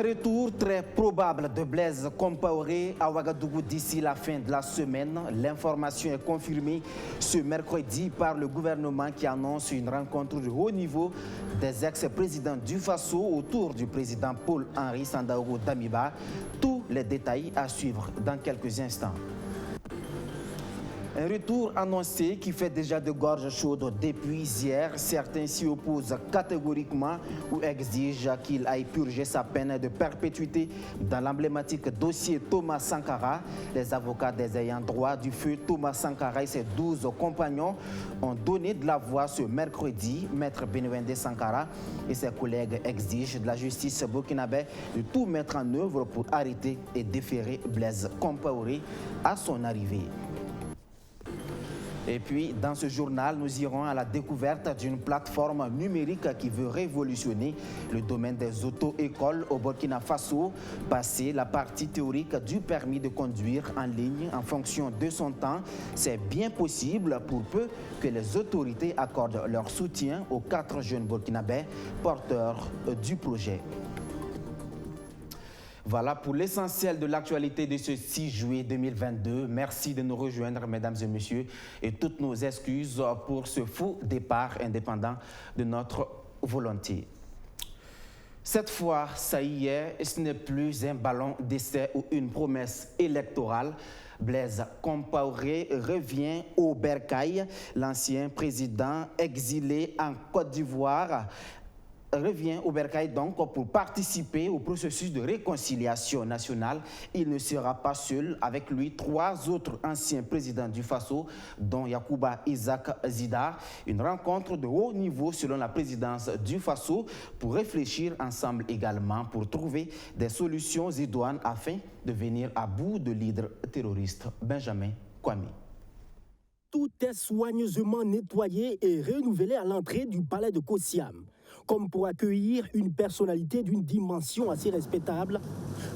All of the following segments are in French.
Un retour très probable de Blaise Compaoré à Ouagadougou d'ici la fin de la semaine. L'information est confirmée ce mercredi par le gouvernement qui annonce une rencontre de haut niveau des ex-présidents du Faso autour du président Paul-Henri Sandaogo Damiba. Tous les détails à suivre dans quelques instants. Un retour annoncé qui fait déjà de gorge chaude depuis hier. Certains s'y opposent catégoriquement ou exigent qu'il aille purger sa peine de perpétuité dans l'emblématique dossier Thomas Sankara. Les avocats des ayants droit du feu Thomas Sankara et ses 12 compagnons ont donné de la voix ce mercredi. Maître Benwende Sankara et ses collègues exigent de la justice burkinabé de tout mettre en œuvre pour arrêter et déférer Blaise Compaoré à son arrivée. Et puis, dans ce journal, nous irons à la découverte d'une plateforme numérique qui veut révolutionner le domaine des auto-écoles au Burkina Faso. Passer la partie théorique du permis de conduire en ligne en fonction de son temps, c'est bien possible pour peu que les autorités accordent leur soutien aux 4 jeunes burkinabés porteurs du projet. Voilà pour l'essentiel de l'actualité de ce 6 juillet 2022. Merci de nous rejoindre, mesdames et messieurs, et toutes nos excuses pour ce faux départ indépendant de notre volonté. Cette fois, ça y est, ce n'est plus un ballon d'essai ou une promesse électorale. Blaise Compaoré revient au Bercail. L'ancien président exilé en Côte d'Ivoire revient au Bercail donc pour participer au processus de réconciliation nationale. Il ne sera pas seul. Avec lui, 3 autres anciens présidents du Faso, dont Yacouba Isaac Zida. Une rencontre de haut niveau selon la présidence du Faso pour réfléchir ensemble également pour trouver des solutions idoines afin de venir à bout de l'hydre terroriste Benjamin Kwame. Tout est soigneusement nettoyé et renouvelé à l'entrée du palais de Kossiam, comme pour accueillir une personnalité d'une dimension assez respectable.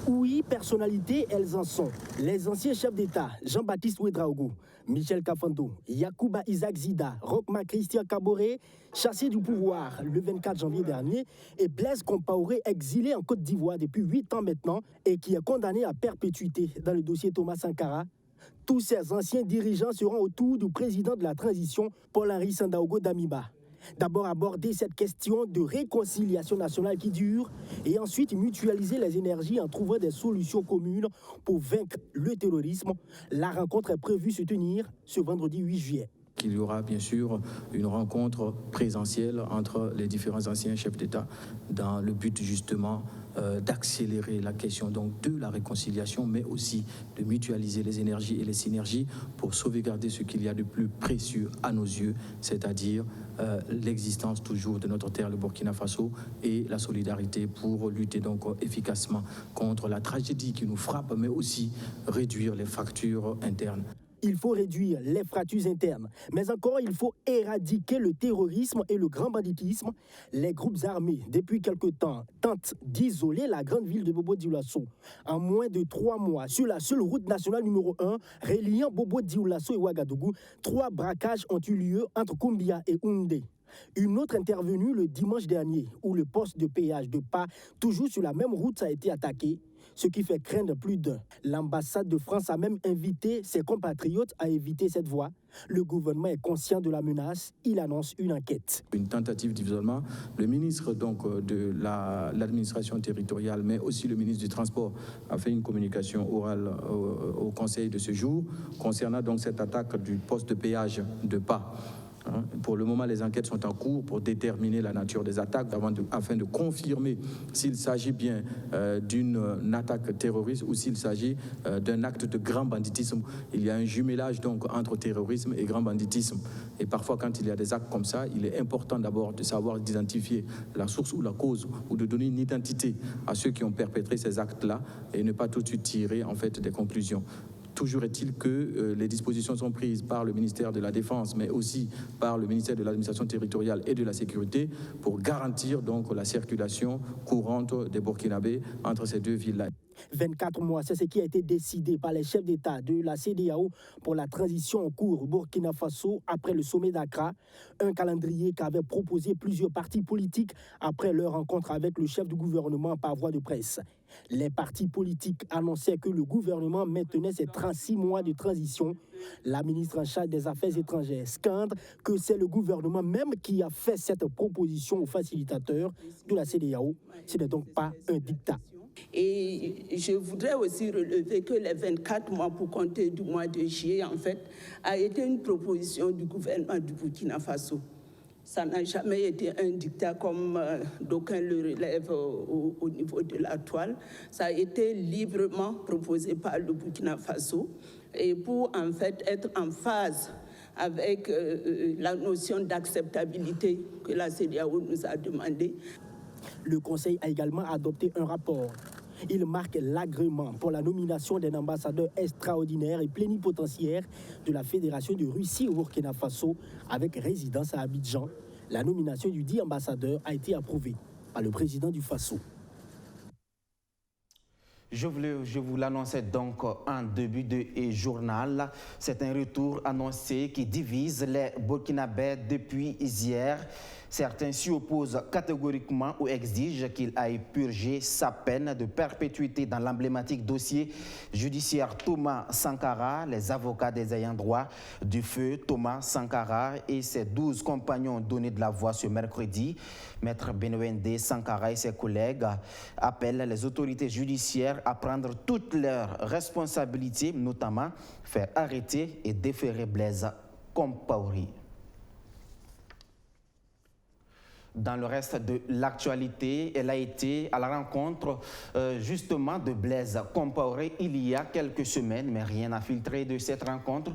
Oui, personnalités, elles en sont. Les anciens chefs d'État, Jean-Baptiste Ouédraogo, Michel Kafando, Yacouba Isaac Zida, Rochma Christian Kaboré, chassé du pouvoir le 24 janvier dernier, et Blaise Compaoré, exilé en Côte d'Ivoire depuis 8 ans maintenant et qui est condamné à perpétuité dans le dossier Thomas Sankara. Tous ces anciens dirigeants seront autour du président de la transition, Paul-Henri Sandaogo Damiba. D'abord aborder cette question de réconciliation nationale qui dure et ensuite mutualiser les énergies en trouvant des solutions communes pour vaincre le terrorisme. La rencontre est prévue se tenir ce vendredi 8 juillet. Il y aura bien sûr une rencontre présentielle entre les différents anciens chefs d'État dans le but justement d'accélérer la question donc de la réconciliation, mais aussi de mutualiser les énergies et les synergies pour sauvegarder ce qu'il y a de plus précieux à nos yeux, c'est-à-dire l'existence toujours de notre terre, le Burkina Faso, et la solidarité pour lutter donc efficacement contre la tragédie qui nous frappe, mais aussi réduire les fractures internes. Il faut réduire les fractures internes, mais encore il faut éradiquer le terrorisme et le grand banditisme. Les groupes armés, depuis quelque temps, tentent d'isoler la grande ville de Bobo-Dioulasso. En moins de 3 mois, sur la seule route nationale numéro 1, reliant Bobo-Dioulasso et Ouagadougou, 3 braquages ont eu lieu entre Koumbia et Houndé. Une autre intervenue le dimanche dernier, où le poste de péage de Pas, toujours sur la même route, a été attaqué, ce qui fait craindre plus d'un. L'ambassade de France a même invité ses compatriotes à éviter cette voie. Le gouvernement est conscient de la menace, il annonce une enquête. Une tentative d'isolement. Le ministre donc, de l'administration territoriale, mais aussi le ministre du Transport, a fait une communication orale au Conseil de ce jour concernant donc cette attaque du poste de péage de Pas. Pour le moment, les enquêtes sont en cours pour déterminer la nature des attaques afin de confirmer s'il s'agit bien d'une attaque terroriste ou s'il s'agit d'un acte de grand banditisme. Il y a un jumelage donc entre terrorisme et grand banditisme. Et parfois, quand il y a des actes comme ça, il est important d'abord de savoir identifier la source ou la cause ou de donner une identité à ceux qui ont perpétré ces actes-là et ne pas tout de suite tirer en fait des conclusions. Toujours est-il que les dispositions sont prises par le ministère de la Défense, mais aussi par le ministère de l'Administration territoriale et de la Sécurité pour garantir donc la circulation courante des Burkinabés entre ces 2 villes-là. 24 mois, c'est ce qui a été décidé par les chefs d'État de la CEDEAO pour la transition en cours au Burkina Faso après le sommet d'Accra, un calendrier qu'avaient proposé plusieurs partis politiques après leur rencontre avec le chef du gouvernement par voie de presse. Les partis politiques annonçaient que le gouvernement maintenait ses 36 mois de transition. La ministre en charge des Affaires étrangères scande que c'est le gouvernement même qui a fait cette proposition aux facilitateurs de la CEDEAO. Ce n'est donc pas un diktat. Et je voudrais aussi relever que les 24 mois pour compter du mois de juillet, en fait, a été une proposition du gouvernement du Burkina Faso. Ça n'a jamais été un diktat comme d'aucuns le relèvent au niveau de la toile. Ça a été librement proposé par le Burkina Faso et pour en fait être en phase avec la notion d'acceptabilité que la CEDEAO nous a demandé. Le Conseil a également adopté un rapport. Il marque l'agrément pour la nomination d'un ambassadeur extraordinaire et plénipotentiaire de la Fédération de Russie au Burkina Faso avec résidence à Abidjan. La nomination du dit ambassadeur a été approuvée par le président du Faso. Je vous l'annonçais donc en début de journal. C'est un retour annoncé qui divise les Burkinabés depuis hier. Certains s'y opposent catégoriquement ou exigent qu'il aille purger sa peine de perpétuité dans l'emblématique dossier judiciaire Thomas Sankara. Les avocats des ayants droit du feu Thomas Sankara et ses 12 compagnons ont donné de la voix ce mercredi. Maître Benouende Sankara et ses collègues appellent les autorités judiciaires à prendre toutes leurs responsabilités, notamment faire arrêter et déférer Blaise Compaoré. Dans le reste de l'actualité, elle a été à la rencontre justement de Blaise Compaoré il y a quelques semaines, mais rien n'a filtré de cette rencontre.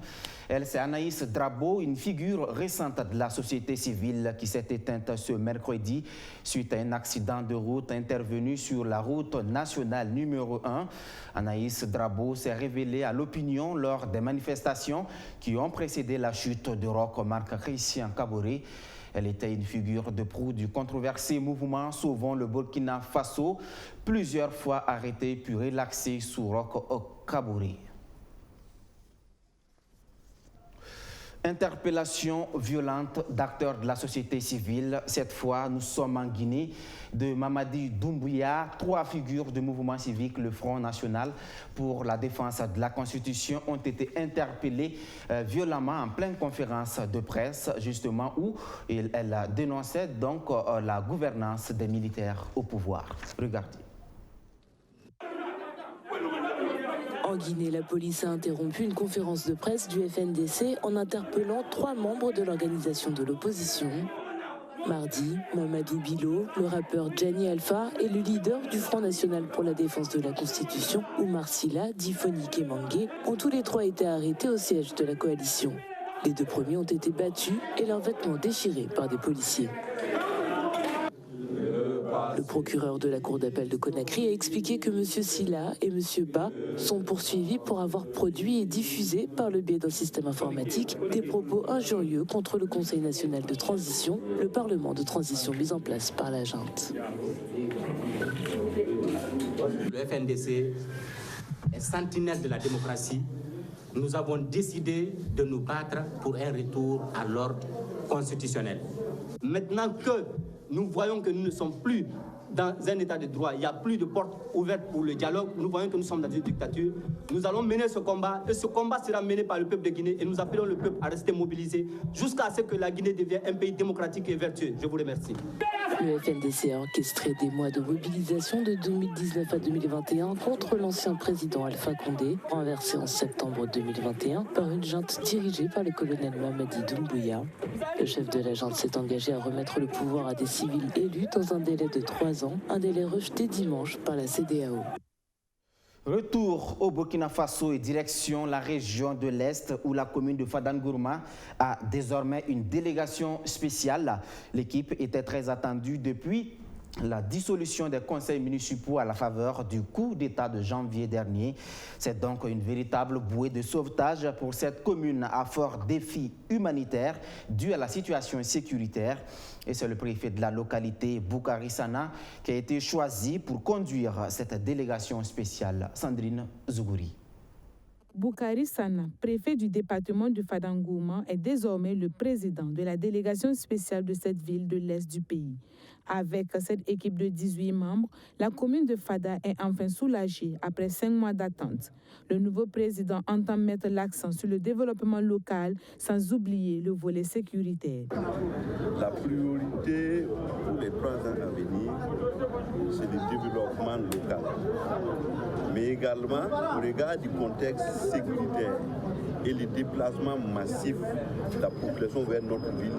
Elle, c'est Anaïs Drabo, une figure récente de la société civile qui s'est éteinte ce mercredi suite à un accident de route intervenu sur la route nationale numéro 1. Anaïs Drabo s'est révélée à l'opinion lors des manifestations qui ont précédé la chute de Roch Marc Christian Kaboré. Elle était une figure de proue du controversé mouvement Sauvons le Burkina Faso, plusieurs fois arrêtée puis relaxée sous Roch Kaboré. Interpellation violente d'acteurs de la société civile. Cette fois, nous sommes en Guinée. De Mamadi Doumbouya, 3 figures du mouvement civique, le Front National pour la défense de la Constitution, ont été interpellées violemment en pleine conférence de presse, justement, où elle dénonçait donc la gouvernance des militaires au pouvoir. Regardez. En Guinée, la police a interrompu une conférence de presse du FNDC en interpellant 3 membres de l'organisation de l'opposition. Mardi, Mamadou Bilo, le rappeur Gianni Alpha et le leader du Front National pour la défense de la Constitution, Oumar Silla, dit Foni Kemangue, ont tous les 3 été arrêtés au siège de la coalition. Les 2 premiers ont été battus et leurs vêtements déchirés par des policiers. Le procureur de la Cour d'appel de Conakry a expliqué que M. Silla et M. Ba sont poursuivis pour avoir produit et diffusé par le biais d'un système informatique des propos injurieux contre le Conseil national de transition, le Parlement de transition mis en place par la junte. Le FNDC est sentinelle de la démocratie. Nous avons décidé de nous battre pour un retour à l'ordre constitutionnel. Maintenant que nous voyons que nous ne sommes plus dans un état de droit, il n'y a plus de porte ouverte pour le dialogue, nous voyons que nous sommes dans une dictature, nous allons mener ce combat et ce combat sera mené par le peuple de Guinée et nous appelons le peuple à rester mobilisé jusqu'à ce que la Guinée devienne un pays démocratique et vertueux. Je vous remercie. Le FNDC a orchestré des mois de mobilisation de 2019 à 2021 contre l'ancien président Alpha Condé, renversé en septembre 2021 par une junte dirigée par le colonel Mamadi Doumbouya. Le chef de la junte s'est engagé à remettre le pouvoir à des civils élus dans un délai de 3 ans, un délai rejeté dimanche par la CEDEAO. Retour au Burkina Faso et direction la région de l'Est où la commune de Fadangourma a désormais une délégation spéciale. L'équipe était très attendue depuis la dissolution des conseils municipaux à la faveur du coup d'État de janvier dernier. C'est donc une véritable bouée de sauvetage pour cette commune à fort défi humanitaire dû à la situation sécuritaire. Et c'est le préfet de la localité, Boukari Sana, qui a été choisi pour conduire cette délégation spéciale. Sandrine Zougouri. Boukari Sana, préfet du département de Fadangourma, est désormais le président de la délégation spéciale de cette ville de l'Est du pays. Avec cette équipe de 18 membres, la commune de Fada est enfin soulagée après 5 mois d'attente. Le nouveau président entend mettre l'accent sur le développement local sans oublier le volet sécuritaire. La priorité pour les 3 ans à venir, c'est le développement local. Mais également, au regard du contexte sécuritaire et les déplacements massifs de la population vers notre ville,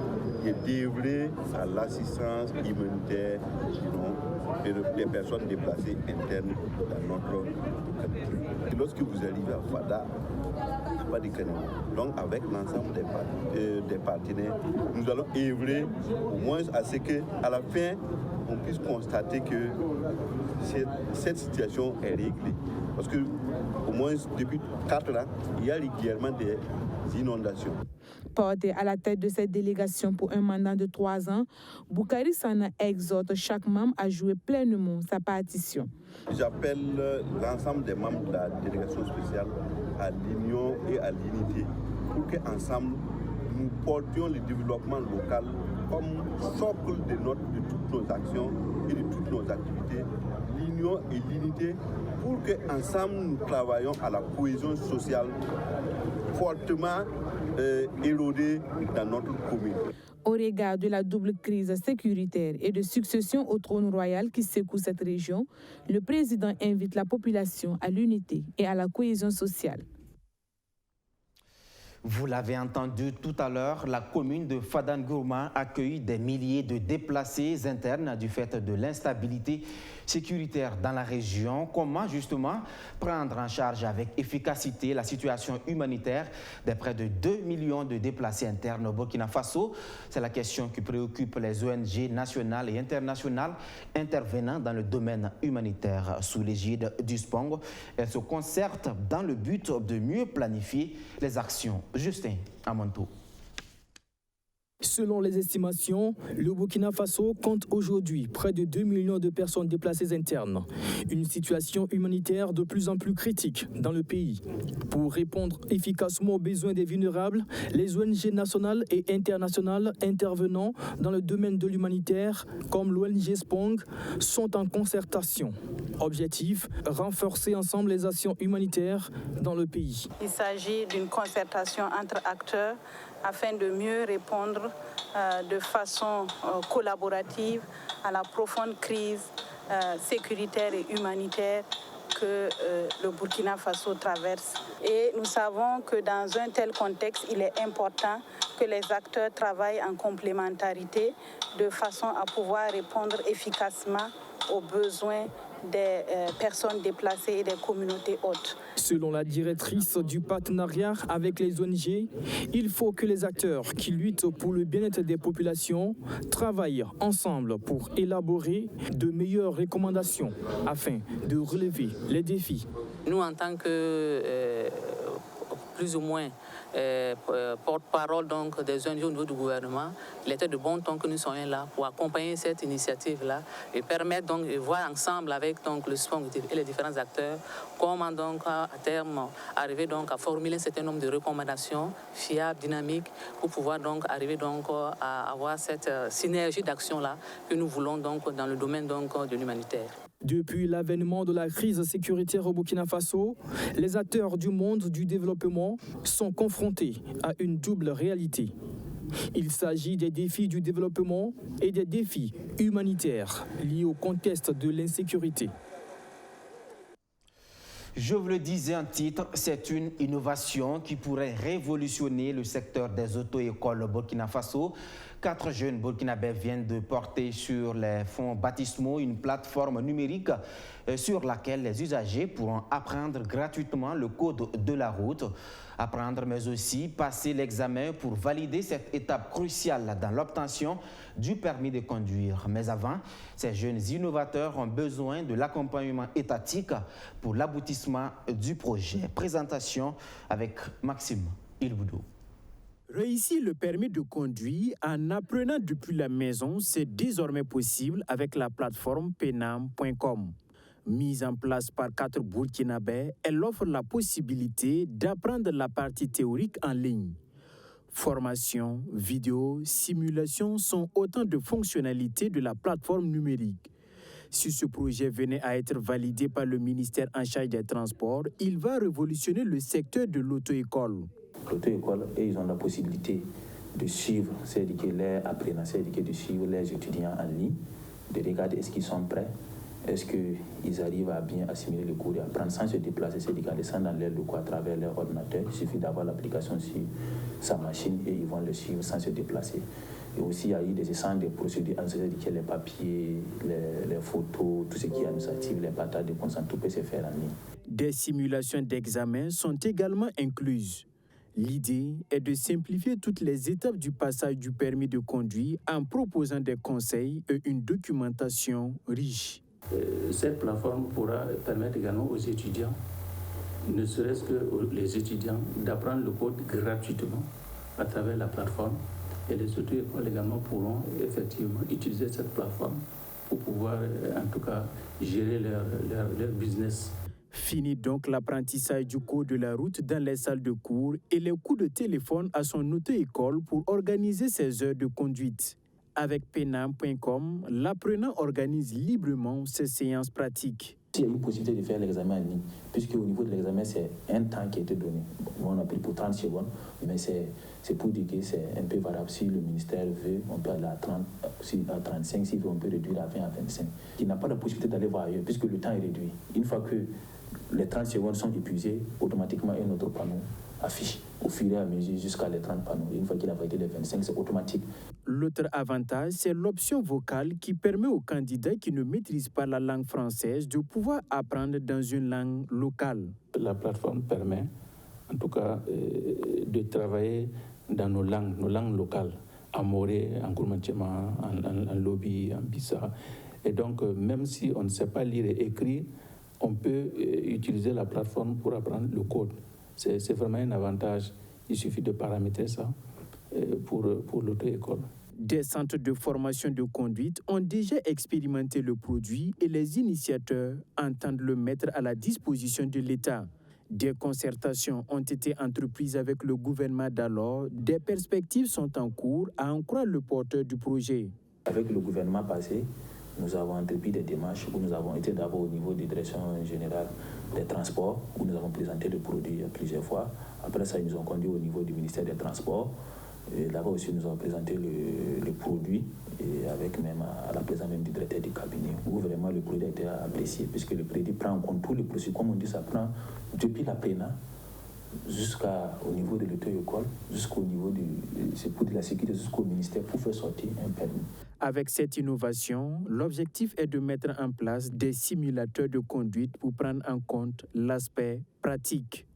et d'œuvrer à l'assistance humanitaire des personnes déplacées internes dans notre localité. Lorsque vous arrivez à Fada, il n'y a pas de canaux. Donc avec l'ensemble des partenaires, nous allons œuvrer au moins à ce qu'à la fin, on puisse constater que cette situation est réglée. Parce que au moins depuis 4 ans, il y a régulièrement des inondations. Porté à la tête de cette délégation pour un mandat de 3 ans, Boukari Sana exhorte chaque membre à jouer pleinement sa partition. J'appelle l'ensemble des membres de la délégation spéciale à l'union et à l'unité pour qu'ensemble nous portions le développement local comme socle de toutes nos actions et de toutes nos activités. L'union et l'unité pour qu'ensemble nous travaillions à la cohésion sociale fortement érodée dans notre commune. Au regard de la double crise sécuritaire et de succession au trône royal qui secoue cette région, le président invite la population à l'unité et à la cohésion sociale. Vous l'avez entendu tout à l'heure, la commune de Fadangourma accueille des milliers de déplacés internes du fait de l'instabilité sécuritaire dans la région. Comment justement prendre en charge avec efficacité la situation humanitaire des près de 2 millions de déplacés internes au Burkina Faso? C'est la question qui préoccupe les ONG nationales et internationales intervenant dans le domaine humanitaire sous l'égide du SPONG. Elles se concertent dans le but de mieux planifier les actions. Justin Amanto. Selon les estimations, le Burkina Faso compte aujourd'hui près de 2 millions de personnes déplacées internes. Une situation humanitaire de plus en plus critique dans le pays. Pour répondre efficacement aux besoins des vulnérables, les ONG nationales et internationales intervenant dans le domaine de l'humanitaire, comme l'ONG SPONG, sont en concertation. Objectif, renforcer ensemble les actions humanitaires dans le pays. Il s'agit d'une concertation entre acteurs afin de mieux répondre de façon collaborative à la profonde crise sécuritaire et humanitaire que le Burkina Faso traverse. Et nous savons que dans un tel contexte, il est important que les acteurs travaillent en complémentarité de façon à pouvoir répondre efficacement aux besoins des personnes déplacées et des communautés hôtes. Selon la directrice du partenariat avec les ONG, il faut que les acteurs qui luttent pour le bien-être des populations travaillent ensemble pour élaborer de meilleures recommandations afin de relever les défis. Nous, en tant que plus ou moins porte-parole donc des ONG au niveau du gouvernement, il était de bon ton que nous soyons là pour accompagner cette initiative-là et permettre donc de voir ensemble avec donc le SPONG et les différents acteurs comment donc à terme arriver donc à formuler un certain nombre de recommandations fiables, dynamiques pour pouvoir donc arriver donc à avoir cette synergie d'action-là que nous voulons donc dans le domaine donc de l'humanitaire. Depuis l'avènement de la crise sécuritaire au Burkina Faso, les acteurs du monde du développement sont confrontés à une double réalité. Il s'agit des défis du développement et des défis humanitaires liés au contexte de l'insécurité. Je vous le disais en titre, c'est une innovation qui pourrait révolutionner le secteur des auto-écoles au Burkina Faso. 4 jeunes burkinabés viennent de porter sur les fonds baptismaux une plateforme numérique sur laquelle les usagers pourront apprendre gratuitement le code de la route, apprendre mais aussi passer l'examen pour valider cette étape cruciale dans l'obtention du permis de conduire. Mais avant, ces jeunes innovateurs ont besoin de l'accompagnement étatique pour l'aboutissement du projet. Présentation avec Maxime Ilboudou. Réussir le permis de conduire en apprenant depuis la maison, c'est désormais possible avec la plateforme penam.com. Mise en place par 4 Burkinabés, elle offre la possibilité d'apprendre la partie théorique en ligne. Formation, vidéo, simulation sont autant de fonctionnalités de la plateforme numérique. Si ce projet venait à être validé par le ministère en charge des Transports, il va révolutionner le secteur de l'auto-école. L'auto-école, et ils ont la possibilité de suivre, c'est-à-dire les apprenants, c'est-à-dire de suivre les étudiants en ligne, de regarder est-ce qu'ils sont prêts, est-ce qu'ils arrivent à bien assimiler le cours et apprendre sans se déplacer, c'est-à-dire en descendant dans leur locaux à travers leur ordinateur. Il suffit d'avoir l'application sur sa machine et ils vont le suivre sans se déplacer. Et aussi, il y a eu des essais de procédures, c'est-à-dire les papiers, les photos, tout ce qui est administratif, les partages de consent, tout peut se faire en ligne. Des simulations d'examen sont également incluses. L'idée est de simplifier toutes les étapes du passage du permis de conduire en proposant des conseils et une documentation riche. Cette plateforme pourra permettre également aux étudiants, ne serait-ce que les étudiants, d'apprendre le code gratuitement à travers la plateforme. Et les auto-écoles également pourront effectivement utiliser cette plateforme pour pouvoir, en tout cas, gérer leur business. Fini donc l'apprentissage du code de la route dans les salles de cours et les coups de téléphone à son auto-école pour organiser ses heures de conduite. Avec penam.com, l'apprenant organise librement ses séances pratiques. Il y a une possibilité de faire l'examen en ligne, puisque au niveau de l'examen, c'est un temps qui a été donné. On a pris pour 30 secondes, mais c'est pour dire que c'est un peu variable. Si le ministère veut, on peut aller à 30, à 35, s'il veut, on peut réduire à 20, à 25. Il n'a pas la possibilité d'aller voir ailleurs, puisque le temps est réduit. Une fois que les 30 secondes sont épuisées, automatiquement un autre panneau affiche au fur et à mesure jusqu'à les 30 panneaux. Une fois qu'il a validé les 25, c'est automatique. L'autre avantage, c'est l'option vocale qui permet aux candidats qui ne maîtrisent pas la langue française de pouvoir apprendre dans une langue locale. La plateforme permet, en tout cas, de travailler dans nos langues locales, en moré, en gourmandement, en lobi, en bissa. Et donc, même si on ne sait pas lire et écrire, on peut utiliser la plateforme pour apprendre le code. C'est vraiment un avantage. Il suffit de paramétrer ça pour l'auto-école. Des centres de formation de conduite ont déjà expérimenté le produit et les initiateurs entendent le mettre à la disposition de l'État. Des concertations ont été entreprises avec le gouvernement d'alors. Des perspectives sont en cours, à en croire le porteur du projet. Avec le gouvernement passé, nous avons entrepris des démarches où nous avons été d'abord au niveau de la direction générale des transports, où nous avons présenté le produit plusieurs fois. Après ça, ils nous ont conduit au niveau du ministère des Transports. Et là-bas aussi, nous avons présenté le produit, et avec même à la présence même du directeur du cabinet, où vraiment le produit a été apprécié, puisque le produit prend en compte tous les processus. Comme on dit, ça prend depuis la PENA jusqu'au niveau de l'auto-école, jusqu'au niveau c'est pour de la sécurité, jusqu'au ministère, pour faire sortir un permis. Avec cette innovation, l'objectif est de mettre en place des simulateurs de conduite pour prendre en compte l'aspect pratique.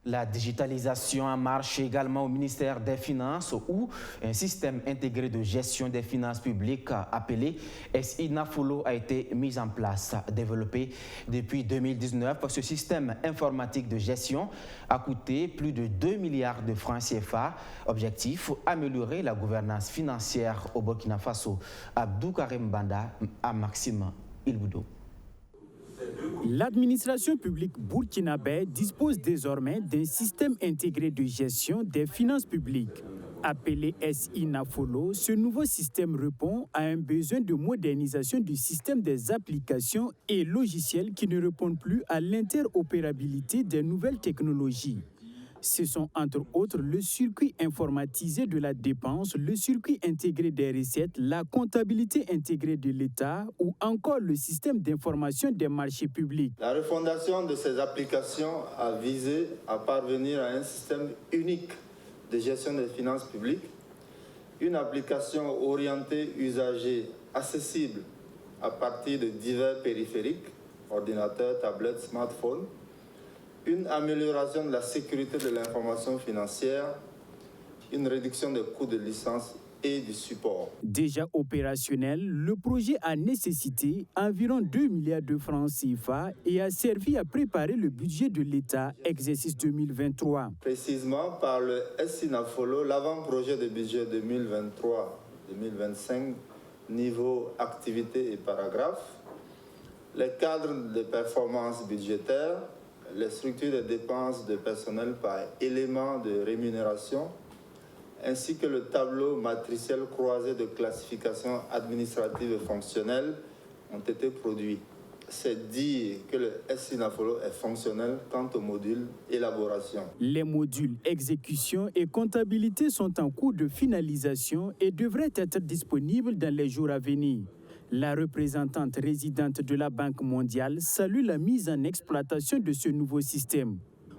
La digitalisation en marche également au ministère des Finances où un système intégré de gestion des finances publiques appelé SI-NAFOLO a été mis en place. Développé depuis 2019, ce système informatique de gestion a coûté plus de 2 milliards de francs CFA. Objectif, améliorer la gouvernance financière au Burkina Faso. Abdou Karim Banda à Maxime Ilboudou. L'administration publique burkinabé dispose désormais d'un système intégré de gestion des finances publiques. Appelé SI-NAFOLO, ce nouveau système répond à un besoin de modernisation du système des applications et logiciels qui ne répondent plus à l'interopérabilité des nouvelles technologies. Ce sont entre autres le circuit informatisé de la dépense, le circuit intégré des recettes, la comptabilité intégrée de l'État ou encore le système d'information des marchés publics. La refondation de ces applications a visé à parvenir à un système unique de gestion des finances publiques une application orientée usager accessible à partir de divers périphériques, ordinateurs, tablettes, smartphones, une amélioration de la sécurité de l'information financière, une réduction des coûts de licence et du support. Déjà opérationnel, le projet a nécessité environ 2 milliards de francs CFA et a servi à préparer le budget de l'État exercice 2023. Précisément par le SINAFOLO, l'avant-projet de budget 2023-2025, niveau activité et paragraphe, les cadres de performance budgétaire, les structures de dépenses de personnel par élément de rémunération, ainsi que le tableau matriciel croisé de classification administrative et fonctionnelle ont été produits. C'est dire que le SINAFOLO est fonctionnel quant au module élaboration. Les modules exécution et comptabilité sont en cours de finalisation et devraient être disponibles dans les jours à venir. La représentante résidente de la Banque mondiale salue la mise en exploitation de ce nouveau système.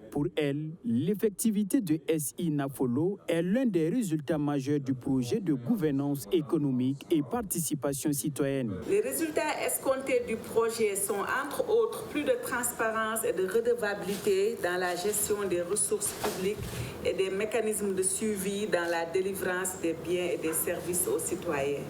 Pour elle, l'effectivité de SINAFOLO est l'un des résultats majeurs du projet de gouvernance économique et participation citoyenne. Les résultats escomptés du projet sont entre autres plus de transparence et de redevabilité dans la gestion des ressources publiques et des mécanismes de suivi dans la délivrance des biens et des services aux citoyens.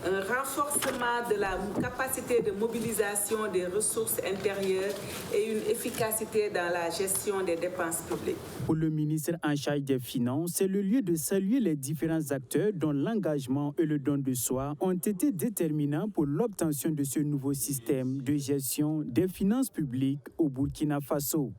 Un renforcement de la capacité de mobilisation des ressources intérieures et une efficacité dans la gestion des dépenses publiques. Pour le ministre en charge des Finances, c'est le lieu de saluer les différents acteurs dont l'engagement et le don de soi ont été déterminants pour l'obtention de ce nouveau système de gestion des finances publiques au Burkina Faso.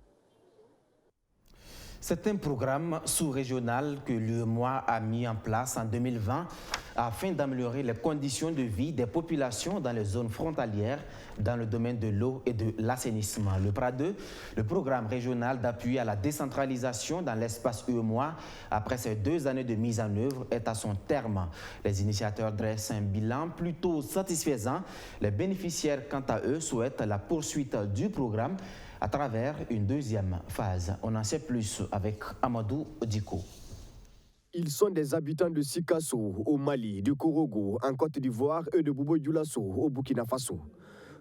C'est un programme sous-régional que l'UEMOA a mis en place en 2020 afin d'améliorer les conditions de vie des populations dans les zones frontalières dans le domaine de l'eau et de l'assainissement. Le PRA2, le programme régional d'appui à la décentralisation dans l'espace UEMOA, après ces 2 années de mise en œuvre, est à son terme. Les initiateurs dressent un bilan plutôt satisfaisant. Les bénéficiaires, quant à eux, souhaitent la poursuite du programme à travers une deuxième phase. On en sait plus avec Amadou Diko. Ils sont des habitants de Sikasso, au Mali, de Korogo, en Côte d'Ivoire et de Bobo-Dioulasso, au Burkina Faso.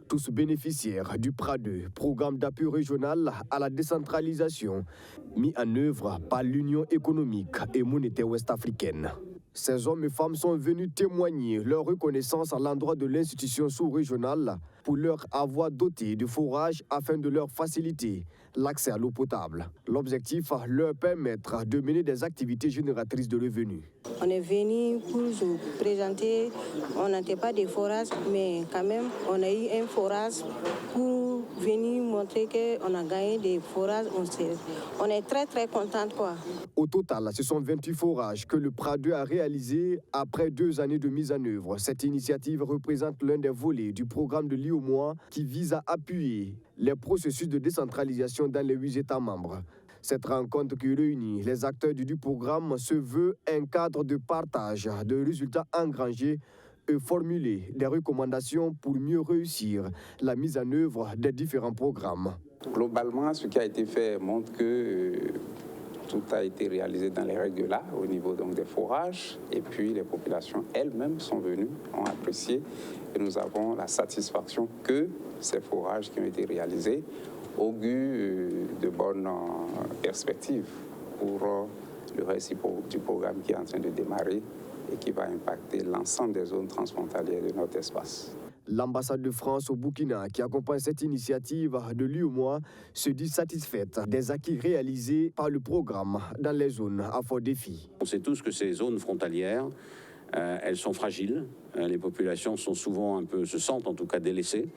Tous bénéficiaires du PRA2, programme d'appui régional à la décentralisation, mis en œuvre par l'Union économique et monétaire ouest-africaine. Ces hommes et femmes sont venus témoigner leur reconnaissance à l'endroit de l'institution sous-régionale pour leur avoir doté de forages afin de leur faciliter l'accès à l'eau potable. L'objectif, leur permettre de mener des activités génératrices de revenus. On est venu pour nous présenter, on n'était pas des forages, mais quand même, on a eu un forage pour venir montrer qu'on a gagné des forages. On est très très contents, quoi. Au total, ce sont 28 forages que le PRA2 a réalisés après 2 années de mise en œuvre. Cette initiative représente l'un des volets du programme de l'UEMOA qui vise à appuyer les processus de décentralisation dans les 8 États membres. Cette rencontre qui réunit les acteurs du programme se veut un cadre de partage de résultats engrangés et formuler des recommandations pour mieux réussir la mise en œuvre des différents programmes. Globalement, ce qui a été fait montre que tout a été réalisé dans les règles là, au niveau donc des forages, et puis les populations elles-mêmes sont venues, ont apprécié, et nous avons la satisfaction que ces forages qui ont été réalisés augurent de bonnes perspectives pour le reste du programme qui est en train de démarrer et qui va impacter l'ensemble des zones transfrontalières de notre espace. L'ambassade de France au Burkina, qui accompagne cette initiative de l'UEMOA, se dit satisfaite des acquis réalisés par le programme dans les zones à fort défi. On sait tous que ces zones frontalières, elles sont fragiles. Les populations sont souvent se sentent en tout cas délaissées,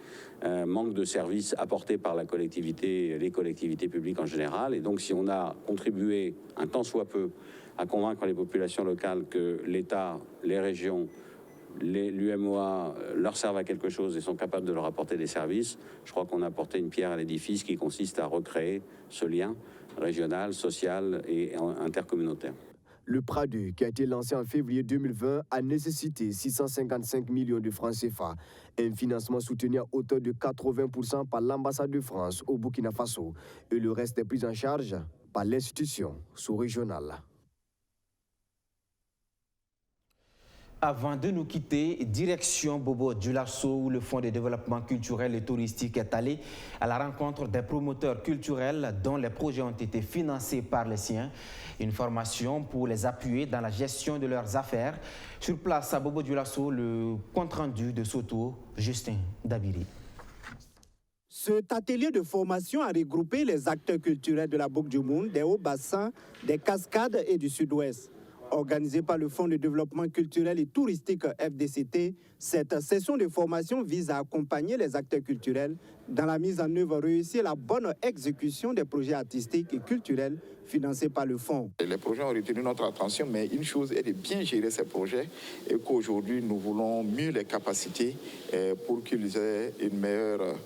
manque de services apportés par la collectivité, les collectivités publiques en général. Et donc si on a contribué un tant soit peu à convaincre les populations locales que l'État, les régions, l'UEMOA leur servent à quelque chose et sont capables de leur apporter des services, je crois qu'on a apporté une pierre à l'édifice qui consiste à recréer ce lien régional, social et intercommunautaire. Le PRA2, qui a été lancé en février 2020, a nécessité 655 millions de francs CFA, un financement soutenu à hauteur de 80% par l'ambassade de France au Burkina Faso, et le reste est pris en charge par l'institution sous-régionale. Avant de nous quitter, direction Bobo Dioulasso, où le Fonds de développement culturel et touristique est allé à la rencontre des promoteurs culturels dont les projets ont été financés par les siens. Une formation pour les appuyer dans la gestion de leurs affaires. Sur place à Bobo Dioulasso, le compte-rendu de Soto, Justin Dabiri. Cet atelier de formation a regroupé les acteurs culturels de la Boucle du Monde, des Hauts-Bassins, des Cascades et du Sud-Ouest. Organisée par le Fonds de développement culturel et touristique FDCT, cette session de formation vise à accompagner les acteurs culturels dans la mise en œuvre réussie et la bonne exécution des projets artistiques et culturels financés par le Fonds. Les projets ont retenu notre attention, mais une chose est de bien gérer ces projets et qu'aujourd'hui nous voulons mieux les capacités pour qu'ils aient une meilleure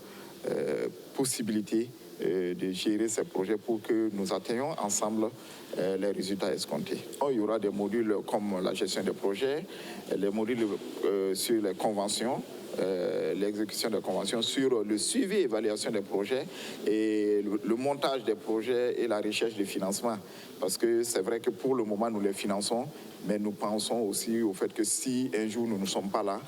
possibilité de gérer ces projets pour que nous atteignions ensemble les résultats escomptés. Il y aura des modules comme la gestion des projets, les modules sur les conventions, l'exécution des conventions, sur le suivi et évaluation des projets et le montage des projets et la recherche de financement. Parce que c'est vrai que pour le moment, nous les finançons, mais nous pensons aussi au fait que si un jour nous ne sommes pas là,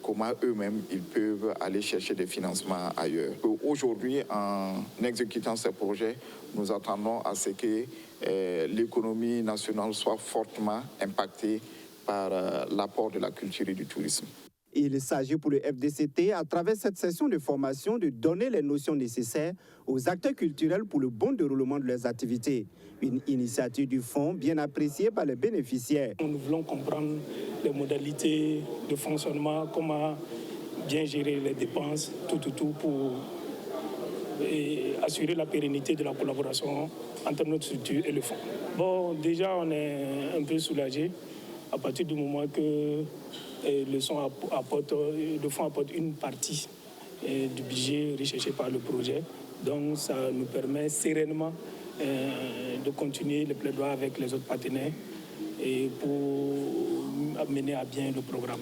comment eux-mêmes ils peuvent aller chercher des financements ailleurs. Aujourd'hui, en exécutant ces projets, nous attendons à ce que l'économie nationale soit fortement impactée par l'apport de la culture et du tourisme. Il s'agit pour le FDCT, à travers cette session de formation, de donner les notions nécessaires aux acteurs culturels pour le bon déroulement de leurs activités. Une initiative du fonds bien appréciée par les bénéficiaires. Nous voulons comprendre les modalités de fonctionnement, comment bien gérer les dépenses, tout pour assurer la pérennité de la collaboration entre notre structure et le fonds. Bon, déjà, on est un peu soulagé à partir du moment que le fonds apporte une partie du budget recherché par le projet. Donc ça nous permet sereinement de continuer le plaidoyer avec les autres partenaires et pour mener à bien le programme.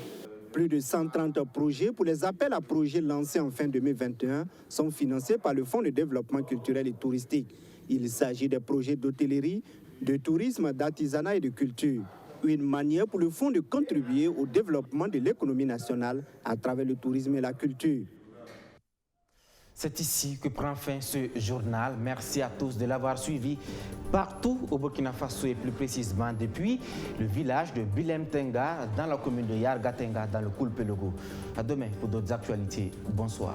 Plus de 130 projets pour les appels à projets lancés en fin 2021 sont financés par le Fonds de développement culturel et touristique. Il s'agit des projets d'hôtellerie, de tourisme, d'artisanat et de culture. Une manière pour le fonds de contribuer au développement de l'économie nationale à travers le tourisme et la culture. C'est ici que prend fin ce journal. Merci à tous de l'avoir suivi partout au Burkina Faso et plus précisément depuis le village de Bilemtenga dans la commune de Yargatenga dans le Koulpelogo. À demain pour d'autres actualités. Bonsoir.